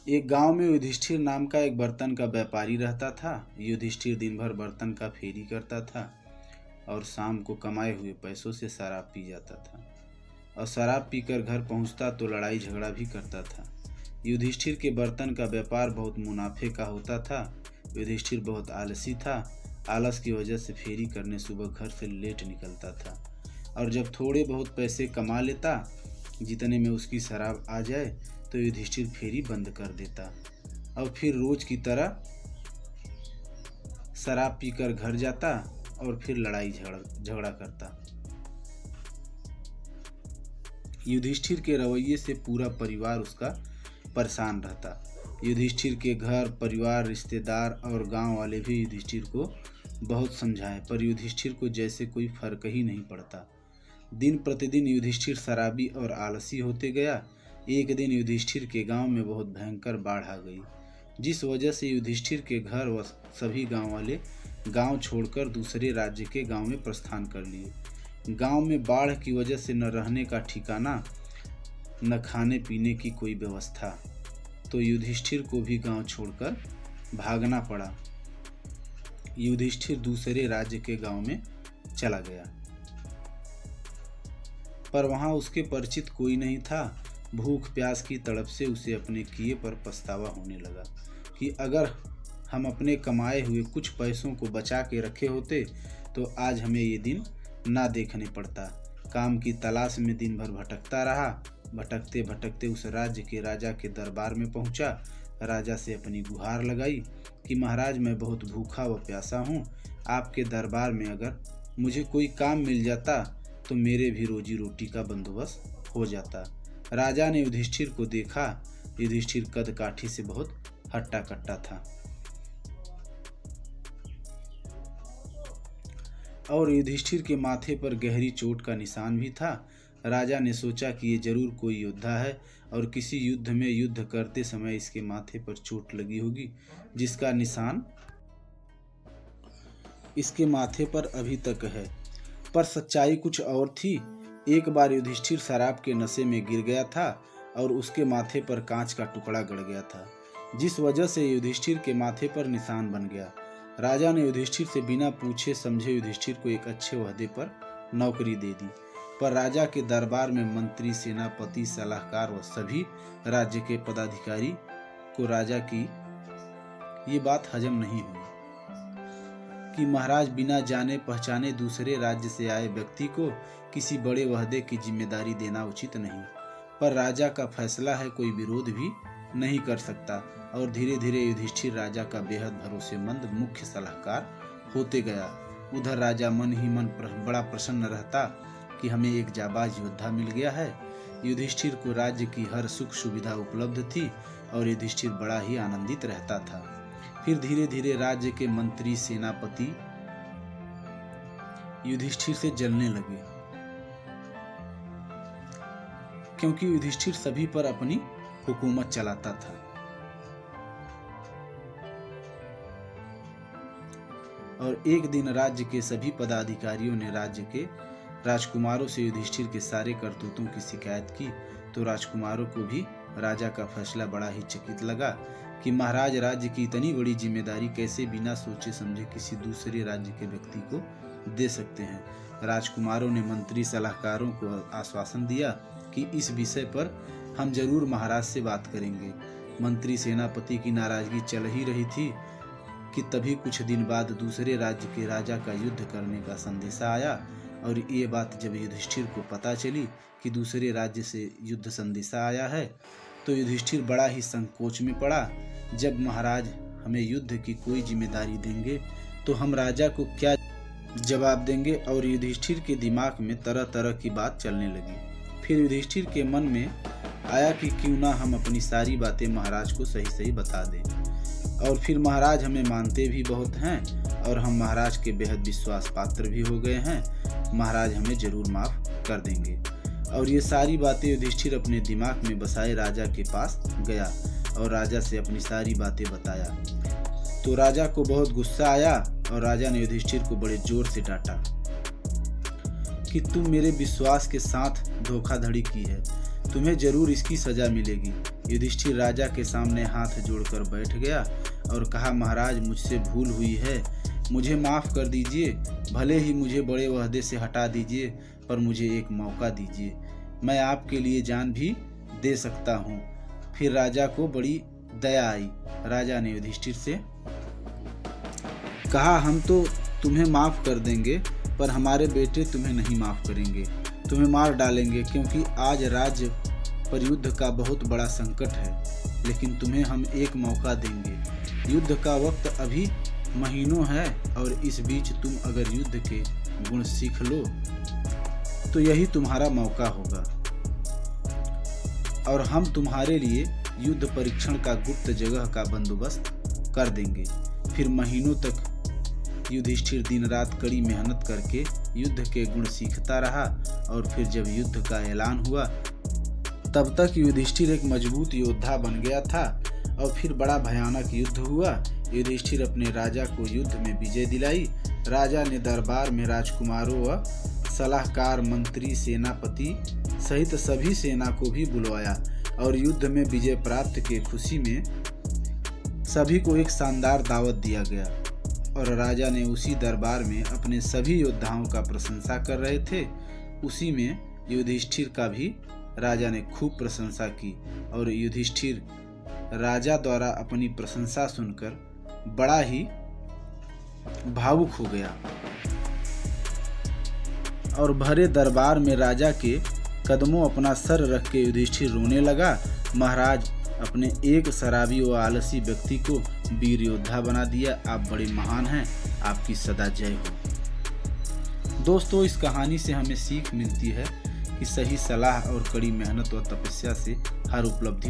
एक गांव में युधिष्ठिर नाम का एक बर्तन का व्यापारी रहता था। युधिष्ठिर दिन भर बर्तन का फेरी करता था और शाम को कमाए हुए पैसों से शराब पी जाता था और शराब पीकर घर पहुंचता तो लड़ाई झगड़ा भी करता था। युधिष्ठिर के बर्तन का व्यापार बहुत मुनाफे का होता था। युधिष्ठिर बहुत आलसी था। आलस की वजह से फेरी करने सुबह घर से लेट निकलता था और जब थोड़े बहुत पैसे कमा लेता, जितने में उसकी शराब आ जाए, तो युधिष्ठिर फेरी बंद कर देता और फिर रोज की तरह शराब पीकर घर जाता और फिर लड़ाई झगड़ा करता। युधिष्ठिर के रवैये से पूरा परिवार उसका परेशान रहता। युधिष्ठिर के घर परिवार, रिश्तेदार और गांव वाले भी युधिष्ठिर को बहुत समझाए, पर युधिष्ठिर को जैसे कोई फर्क ही नहीं पड़ता। दिन प्रतिदिन युधिष्ठिर शराबी और आलसी होते गया। एक दिन युधिष्ठिर के गांव में बहुत भयंकर बाढ़ आ गई, जिस वजह से युधिष्ठिर के घर व सभी गांव वाले गांव छोड़कर दूसरे राज्य के गांव में प्रस्थान कर लिए। गांव में बाढ़ की वजह से न रहने का ठिकाना, न खाने पीने की कोई व्यवस्था, तो युधिष्ठिर को भी गांव छोड़कर भागना पड़ा। युधिष्ठिर दूसरे राज्य के गांव में चला गया, पर वहां उसके परिचित कोई नहीं था। भूख प्यास की तड़प से उसे अपने किए पर पछतावा होने लगा कि अगर हम अपने कमाए हुए कुछ पैसों को बचा के रखे होते तो आज हमें ये दिन ना देखने पड़ता। काम की तलाश में दिन भर भटकता रहा। भटकते भटकते उस राज्य के राजा के दरबार में पहुंचा। राजा से अपनी गुहार लगाई कि महाराज, मैं बहुत भूखा व प्यासा हूँ। आपके दरबार में अगर मुझे कोई काम मिल जाता तो मेरे भी रोजी रोटी का बंदोबस्त हो जाता। राजा ने युधिष्ठिर को देखा। युधिष्ठिर कद काठी से बहुत हट्टा कट्टा था और युधिष्ठिर के माथे पर गहरी चोट का निशान भी था। राजा ने सोचा कि ये जरूर कोई योद्धा है और किसी युद्ध में युद्ध करते समय इसके माथे पर चोट लगी होगी, जिसका निशान इसके माथे पर अभी तक है। पर सच्चाई कुछ और थी। एक बार युधिष्ठिर शराब के नशे में गिर गया था और उसके माथे पर कांच का टुकड़ा गड़ गया था, जिस वजह से युधिष्ठिर के माथे पर निशान बन गया। राजा ने युधिष्ठिर से बिना पूछे समझे युधिष्ठिर को एक अच्छे ओहदे पर नौकरी दे दी। पर राजा के दरबार में मंत्री, सेनापति, सलाहकार व सभी राज्य के पदाधिकारी को राजा की ये बात हजम नहीं हुई कि महाराज बिना जाने पहचाने दूसरे राज्य से आए व्यक्ति को किसी बड़े ओहदे की जिम्मेदारी देना उचित नहीं। पर राजा का फैसला है, कोई विरोध भी नहीं कर सकता। और धीरे धीरे युधिष्ठिर राजा का बेहद भरोसेमंद मुख्य सलाहकार होते गया। उधर राजा मन ही मन बड़ा प्रसन्न रहता कि हमें एक जाबाज योद्धा मिल गया है। युधिष्ठिर को राज्य की हर सुख सुविधा उपलब्ध थी और युधिष्ठिर बड़ा ही आनंदित रहता था। फिर धीरे धीरे राज्य के मंत्री, सेनापति युधिष्ठिर से जलने लगे, क्योंकि युधिष्ठिर सभी पर अपनी हुकूमत चलाता था। और एक दिन राज्य के सभी पदाधिकारियों ने राज्य के राजकुमारों से युधिष्ठिर के सारे करतूतों की शिकायत की, तो राजकुमारों को भी राजा का फैसला बड़ा ही चकित लगा कि महाराज राज्य की इतनी बड़ी जिम्मेदारी कैसे बिना सोचे समझे किसी दूसरे राज्य के व्यक्ति को दे सकते हैं। राजकुमारों ने मंत्री, सलाहकारों को आश्वासन दिया कि इस विषय पर हम जरूर महाराज से बात करेंगे। मंत्री, सेनापति की नाराजगी चल ही रही थी कि तभी कुछ दिन बाद दूसरे राज्य के राजा का युद्ध करने का संदेशा आया। और ये बात जब युधिष्ठिर को पता चली कि दूसरे राज्य से युद्ध संदेशा आया है, तो युधिष्ठिर बड़ा ही संकोच में पड़ा। जब महाराज हमें युद्ध की कोई जिम्मेदारी देंगे तो हम राजा को क्या जवाब देंगे। और युधिष्ठिर के दिमाग में तरह तरह की बात चलने लगी। फिर युधिष्ठिर के मन में आया कि क्यों ना हम अपनी सारी बातें महाराज को सही सही बता दें, और फिर महाराज हमें मानते भी बहुत हैं और हम महाराज के बेहद विश्वास पात्र भी हो गए हैं। महाराज हमें जरूर माफ कर देंगे। और ये सारी बातें युधिष्ठिर अपने दिमाग में बसाए राजा के पास गया और राजा से अपनी सारी बातें बताया। तो राजा को बहुत गुस्सा आया और राजा ने युधिष्ठिर को बड़े जोर से डांटा कि तुम मेरे विश्वास के साथ धोखाधड़ी की है, तुम्हें जरूर इसकी सजा मिलेगी। युधिष्ठिर राजा के सामने हाथ जोड़कर बैठ गया और कहा, महाराज मुझसे भूल हुई है, मुझे माफ़ कर दीजिए। भले ही मुझे बड़े ओहदे से हटा दीजिए, पर मुझे एक मौका दीजिए, मैं आपके लिए जान भी दे सकता हूँ। फिर राजा को बड़ी दया आई। राजा ने युधिष्ठिर से कहा, हम तो तुम्हें माफ़ कर देंगे, पर हमारे बेटे तुम्हें नहीं माफ़ करेंगे, तुम्हें मार डालेंगे, क्योंकि आज राज्य पर युद्ध का बहुत बड़ा संकट है। लेकिन तुम्हें हम एक मौका देंगे। युद्ध का वक्त अभी महीनों है, और इस बीच तुम अगर युद्ध के गुण सीख लो तो यही तुम्हारा मौका होगा, और हम तुम्हारे लिए युद्ध परीक्षण का गुप्त जगह का बंदोबस्त कर देंगे। फिर महीनों तक युधिष्ठिर दिन रात कड़ी मेहनत करके युद्ध के गुण सीखता रहा, और फिर जब युद्ध का ऐलान हुआ तब तक युधिष्ठिर एक मजबूत योद्धा बन गया था। और फिर बड़ा भयानक युद्ध हुआ। युधिष्ठिर अपने राजा को युद्ध में विजय दिलाई। राजा ने दरबार में राजकुमारों व सलाहकार, मंत्री, सेनापति सहित सभी सेना को भी बुलवाया, और युद्ध में विजय प्राप्त के खुशी में सभी को एक शानदार दावत दिया गया। और राजा ने उसी दरबार में अपने सभी योद्धाओं का प्रशंसा कर रहे थे। उसी में युधिष्ठिर का भी राजा ने खूब प्रशंसा की, और युधिष्ठिर राजा द्वारा अपनी प्रशंसा सुनकर बड़ा ही भावुक हो गया, और भरे दरबार में राजा के कदमों अपना सर रख के युधिष्ठिर रोने लगा। महाराज, अपने एक शराबी व आलसी व्यक्ति को वीर योद्धा बना दिया। आप बड़े महान हैं, आपकी सदा जय हो। दोस्तों, इस कहानी से हमें सीख मिलती है कि सही सलाह और कड़ी मेहनत व तपस्या से हर उपलब्धि